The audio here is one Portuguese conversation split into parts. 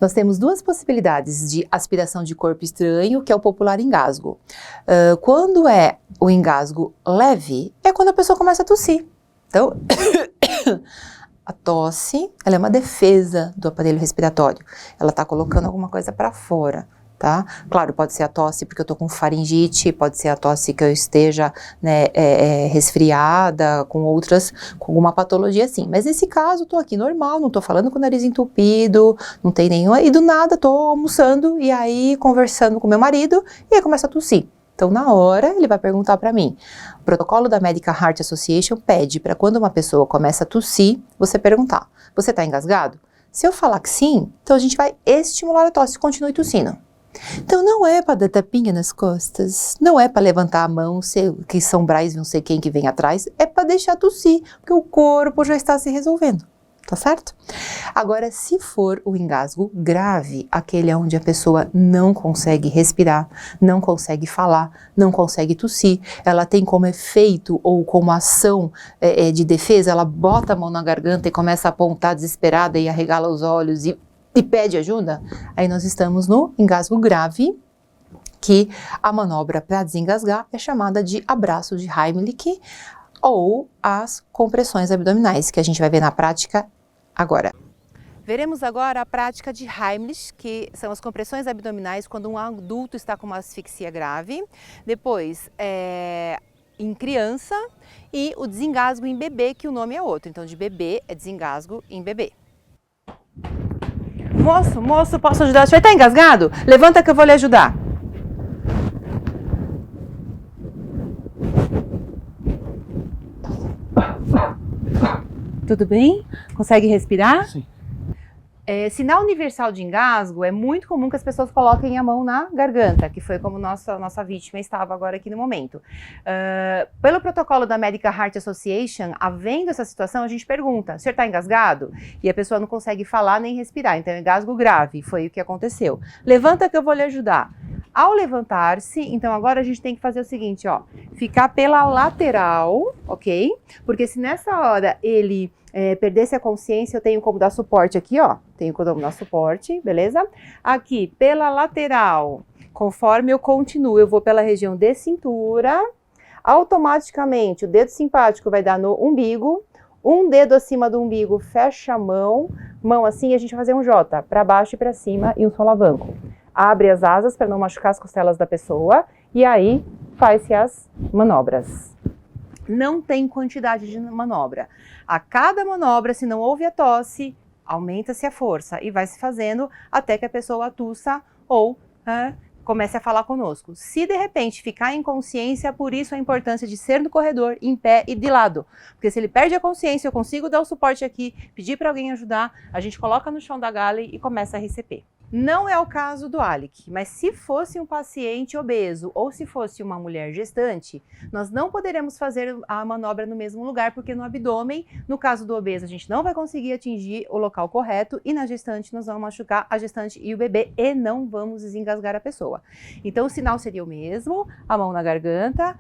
Nós temos duas possibilidades de aspiração de corpo estranho, que é o popular engasgo. Quando é o engasgo leve, é quando a pessoa começa a tossir. Então, a tosse, ela é uma defesa do aparelho respiratório. Ela está colocando alguma coisa para fora, tá? Claro, pode ser a tosse porque eu tô com faringite, pode ser a tosse que eu esteja, né, resfriada, com alguma patologia assim. Mas nesse caso, tô aqui normal, não tô falando com o nariz entupido, não tem nenhuma, e do nada tô almoçando e aí conversando com meu marido e aí começa a tossir. Então, na hora, ele vai perguntar para mim. O protocolo da American Heart Association pede para quando uma pessoa começa a tossir, você perguntar, você está engasgado? Se eu falar que sim, então a gente vai estimular a tosse, continue tossindo. Então, não é para dar tapinha nas costas, não é para levantar a mão, que São Brás não sei quem que vem atrás, é para deixar tossir, porque o corpo já está se resolvendo. Tá certo? Agora, se for o engasgo grave, aquele onde a pessoa não consegue respirar, não consegue falar, não consegue tossir, ela tem como efeito ou como ação de defesa, ela bota a mão na garganta e começa a apontar desesperada e arregala os olhos e pede ajuda, aí nós estamos no engasgo grave, que a manobra para desengasgar é chamada de abraço de Heimlich ou as compressões abdominais, que a gente vai ver na prática agora. Veremos agora a prática de Heimlich, que são as compressões abdominais quando um adulto está com uma asfixia grave. Depois, em criança e o desengasgo em bebê, que o nome é outro. Então, de bebê é desengasgo em bebê. Moço, posso ajudar? O senhor está engasgado? Levanta que eu vou lhe ajudar. Tudo bem? Consegue respirar? Sim. Sinal universal de engasgo, é muito comum que as pessoas coloquem a mão na garganta, que foi como nossa vítima estava agora aqui no momento. Pelo protocolo da American Heart Association, havendo essa situação, a gente pergunta, o senhor está engasgado? E a pessoa não consegue falar nem respirar, então é engasgo grave, foi o que aconteceu. Levanta que eu vou lhe ajudar. Ao levantar-se, então agora a gente tem que fazer o seguinte, ó, ficar pela lateral, ok? Porque se nessa hora ele perdesse a consciência, eu tenho como dar suporte aqui, ó, tenho como dar suporte, beleza? Aqui, pela lateral, conforme eu continuo, eu vou pela região de cintura, automaticamente o dedo simpático vai dar no umbigo, um dedo acima do umbigo fecha a mão assim, a gente vai fazer um J, para baixo e para cima e um solavanco. Abre as asas para não machucar as costelas da pessoa e aí faz-se as manobras. Não tem quantidade de manobra. A cada manobra, se não houve a tosse, aumenta-se a força e vai se fazendo até que a pessoa tussa ou comece a falar conosco. Se de repente ficar em consciência, por isso a importância de ser no corredor, em pé e de lado. Porque se ele perde a consciência, eu consigo dar o suporte aqui, pedir para alguém ajudar, a gente coloca no chão da galley e começa a RCP. Não é o caso do Alic, mas se fosse um paciente obeso ou se fosse uma mulher gestante, nós não poderemos fazer a manobra no mesmo lugar, porque no abdômen, no caso do obeso, a gente não vai conseguir atingir o local correto e na gestante nós vamos machucar a gestante e o bebê e não vamos desengasgar a pessoa. Então o sinal seria o mesmo, a mão na garganta,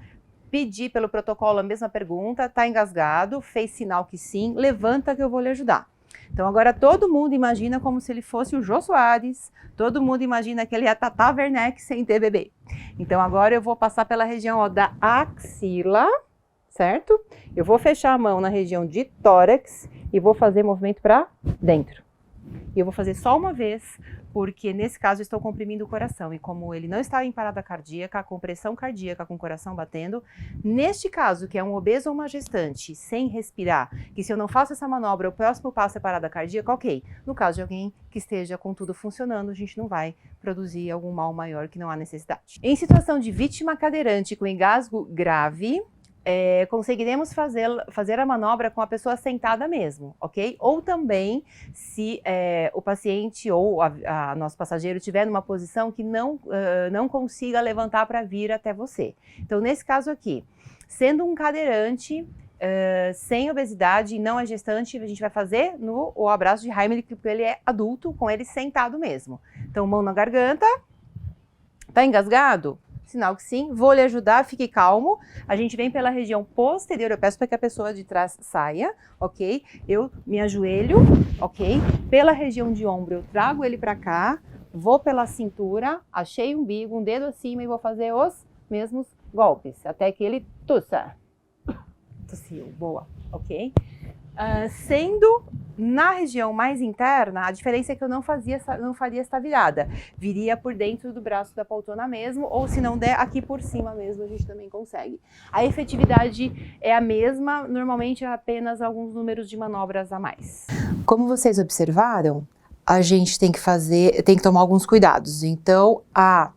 pedir pelo protocolo a mesma pergunta, tá engasgado, fez sinal que sim, levanta que eu vou lhe ajudar. Então agora todo mundo imagina como se ele fosse o Jô Soares, todo mundo imagina que ele é a Tata Werneck sem ter bebê. Então agora eu vou passar pela região, ó, da axila, certo? Eu vou fechar a mão na região de tórax e vou fazer movimento para dentro. E eu vou fazer só uma vez, porque nesse caso eu estou comprimindo o coração. E como ele não está em parada cardíaca, com pressão cardíaca, com o coração batendo, neste caso, que é um obeso ou uma gestante, sem respirar, que se eu não faço essa manobra, o próximo passo é parada cardíaca, ok. No caso de alguém que esteja com tudo funcionando, a gente não vai produzir algum mal maior que não há necessidade. Em situação de vítima cadeirante com engasgo grave, conseguiremos fazer a manobra com a pessoa sentada mesmo, ok? Ou também, se o paciente ou nosso passageiro estiver numa posição que não consiga levantar para vir até você. Então, nesse caso aqui, sendo um cadeirante, sem obesidade e não é gestante, a gente vai fazer o abraço de Heimlich, porque ele é adulto, com ele sentado mesmo. Então, mão na garganta, tá engasgado? sinal que sim. Vou lhe ajudar, fique calmo. A gente vem pela região posterior, eu peço para que a pessoa de trás saia, ok? Eu me ajoelho, ok? Pela região de ombro eu trago ele para cá, vou pela cintura, achei o umbigo, um dedo acima e vou fazer os mesmos golpes, até que ele tussa. Tossiu, boa, ok? Sendo na região mais interna, a diferença é que eu não faria esta virada. Viria por dentro do braço da poltrona mesmo, ou se não der, aqui por cima mesmo a gente também consegue. A efetividade é a mesma, normalmente é apenas alguns números de manobras a mais. Como vocês observaram, a gente tem que tomar alguns cuidados. Então, a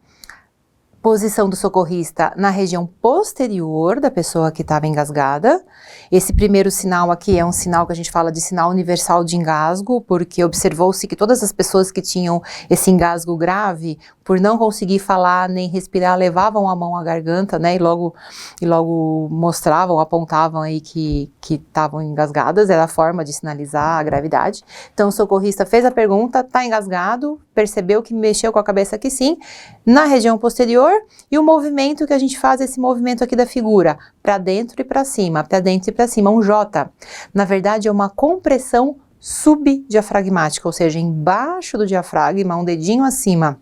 posição do socorrista na região posterior da pessoa que estava engasgada. Esse primeiro sinal aqui é um sinal que a gente fala de sinal universal de engasgo, porque observou-se que todas as pessoas que tinham esse engasgo grave, por não conseguir falar nem respirar, levavam a mão à garganta, né, e logo mostravam, apontavam aí que estavam engasgadas, era a forma de sinalizar a gravidade. Então o socorrista fez a pergunta, tá engasgado, percebeu que mexeu com a cabeça que sim, na região posterior, e o movimento que a gente faz, esse movimento aqui da figura, para dentro e para cima, um J. Na verdade é uma compressão subdiafragmática, ou seja, embaixo do diafragma, um dedinho acima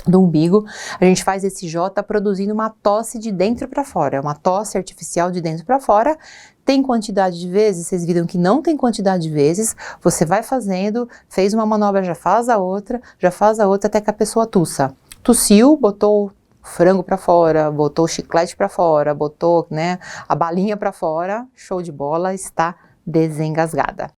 do umbigo, a gente faz esse J produzindo uma tosse de dentro para fora, uma tosse artificial de dentro para fora. Tem quantidade de vezes? Vocês viram que não tem quantidade de vezes, você vai fazendo, fez uma manobra, já faz a outra, até que a pessoa tussa. Tossiu, botou o frango para fora, botou o chiclete para fora, botou, né, a balinha para fora, show de bola, está desengasgada.